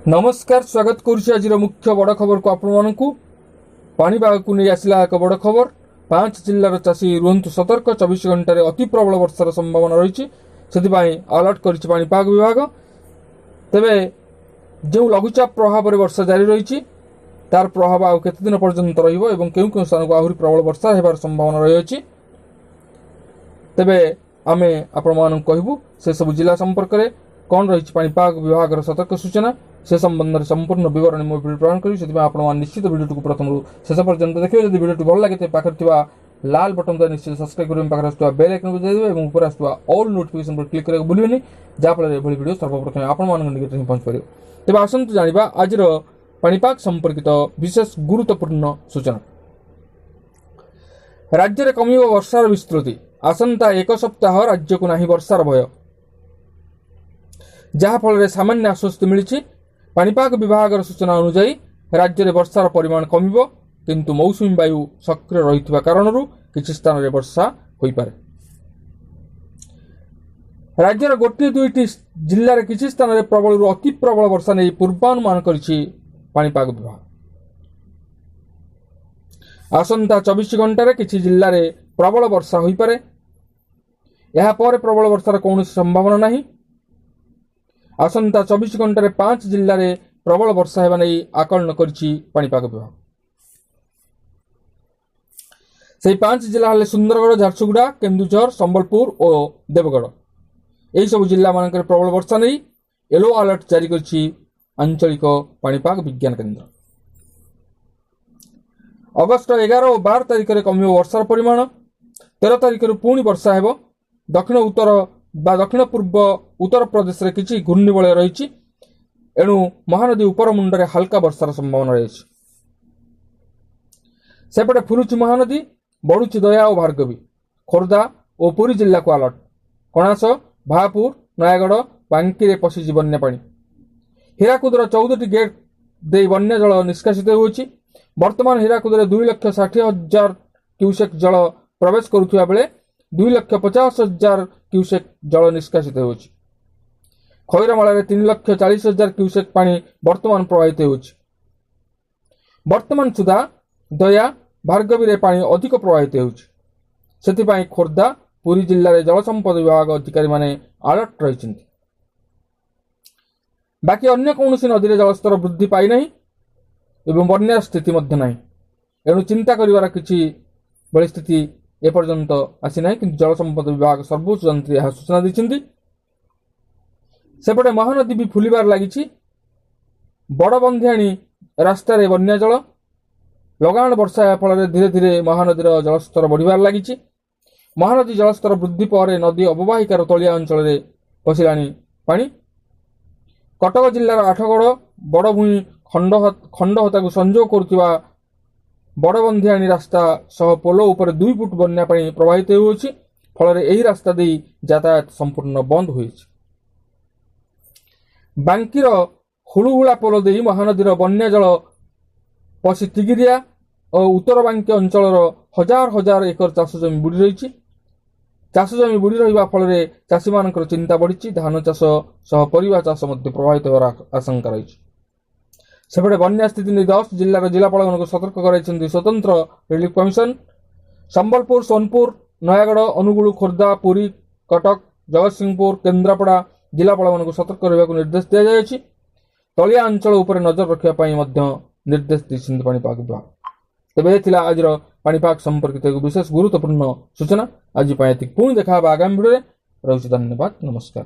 नमस्कार स्वागत करुछि आज मुख्य बड़ खबर को आपको पाणीपाग को नहीं आसला एक बड़ खबर 5 जिल्लार चाषी रुहतु सतर्क 24 घंटे अति प्रबल वर्षार संभावना रही अलर्ट करिछि पाणीपाग विभाग। तेबे जो लघुचाप प्रभाव में वर्षा जारी रही तार प्रभाव आउ केते दिन पर्यंत रहिबो एवं केउ केउ स्थान को आहुरी प्रबल वर्षा हेबार संभावना रही। तेबे आमे आपण मानक कहबू से सब जिला संपर्क में कौन रही पाणीपाग विभाग सतर्क सूचना से संबंध में संपूर्ण विवरण मो वीडियो प्रदान करी आप निश्चित वीडियो प्रथम शेष पर्यंत देखिए। जब वीडियो भल लगे पाखे लाल बटन द्वारा निश्चित सब्सक्राइब करें पाखे बेल आइकन बजाइए और ऊपर आसुवा ऑल नोटिफिकेशन पर क्लिक करने भूलें जहाँफल एभली वीडियो सर्वप्रथम आपण निकट पहुंच पार। तेज आसतु जाना आज पाणीपाग संपर्कित विशेष गुरुत्वपूर्ण सूचना। राज्य में कम वर्षार विस्तृति आसंता एक सप्ताह राज्य को नहीं वर्षार भय जहाँफल सामान्य आश्वस्ति मिली। पाणीपाग विभाग सूचना अनुसार राज्य में वर्षार परिमाण कमिबो किंतु मौसुमी वायु सक्रिय रही कारण किसी स्थान में वर्षा हो पारे। राज्यर गोटे दुईटी जिले में किसी स्थान में प्रबल अति प्रबल वर्षा नहीं पूर्वानुमान करिछि पाणीपाग विभाग। आसंता 24 घंटे किसी जिले में प्रबल वर्षा हो पारे। यह प्रबल वर्षार कौन संभावना नहीं। आसंता 24 घंटे 5 जिले में प्रबल वर्षा हेबा नहीं आकलन करिछि पाणीपाग विभाग। से 5 जिला हेले सुंदरगढ़, झारसुगुड़ा, केन्दुझर, संबलपुर और देवगढ़। यही सब जिला मानक प्रबल वर्षा नहीं येलो अलर्ट जारी करिछि आंचलिक पाणीपाग विज्ञान केन्द्र। अगस्ट 11 और 12 तारिख में कम वर्षार परिमाण। 13 तारिख पुणी वर्षा हेबो। दक्षिण उत्तर दक्षिण पूर्व उत्तर प्रदेश में किसी घूर्णिबलय रही एणु महानदी उपर मुंडे हल्का वर्षार संभावना रही। सेपटे फुलुची महानदी, बढ़ुची दया और भार्गवी। खोर्धा और पुरी जिला को अलर्ट। कणास, भापुर, नयागढ़, बांकी पशिची बन्या पानी। हीराकुदर 14टी गेट दे बन्या जल निष्कासित होछि। वर्तमान हीराकुदर 2,60,000 क्यूसेक जल प्रवेश करुवा बेले 2,50,000 क्यूसेक जल निष्कासित होछि। खैरामाला 3,40,000 क्यूसेक पानी वर्तमान प्रवाहित होछि। वर्तमान सुधा दया भार्गवी रे पानी अधिक प्रवाहित होछि। सेथिपाई खोर्धा पुरी जिल्ला रे जल संपद विभाग अधिकारी माने अलर्ट रहिछन्ति। बाकी अन्य कौनसी नदी रे जलस्तर वृद्धि पाई नहीं एवं बन्या स्थिति मध्य नहीं एणु चिंता करिवार किछि बड़ी स्थिति एपर्यंत आसी ना कि जल संपद विभाग सर्वोच्च यंत्री यह सूचना दी। सेपटे महानदी भी फुलिबार लगी। बड़बंधियाणी रास्तार बन्या जल लगाण वर्षा फल धीरे धीरे महानदीर जलस्तर बढ़िबार लगी। महानदी जलस्तर वृद्धि पर नदी अववाहिकार तलिया अंचल पशिला पानी। कटक जिलार आठगड़ बड़भूई खंडहता को संजोग करुवा बड़बंधियाणी रास्ता सह पोल उपर 2 फुट बन्या पानी प्रवाहित होछि। फल यही रास्ता दे यातायात संपूर्ण बंद होइछि। बांकीर हुलुहुला पोल दे महानदीर बन्या जल पशि तिगिरिया और उत्तर बांकी अंचल हजार हजार एकर चाष जमी बुड़ी रही। चाष जमी बुड़ी रहा फल चाषी मान चिंता बढ़ी। धान चाष सह परिवा चाष प्रभावित होवार आशंका रही। सेपटे बन्या स्थिति नहीं 10 जिलार जिलापाल को सतर्क कराई स्वतंत्र रिलीफ कमिशन। संबलपुर, सोनपुर, नयागढ़, अनुगुल, खोर्धा, पुरी, कटक, जगतसिंहपुर, केन्द्रापड़ा जिलापाल को सतर्क रहा निर्देश दी जाए। तलिया अंचल उपर नजर रखापी निर्देश दी पाणीपाग विभाग। तेज आज पाणीपाग संपर्कित एक विशेष गुरुत्वपूर्ण सूचना। आज पुणी देखा आगामी भिडियो। रही धन्यवाद, नमस्कार।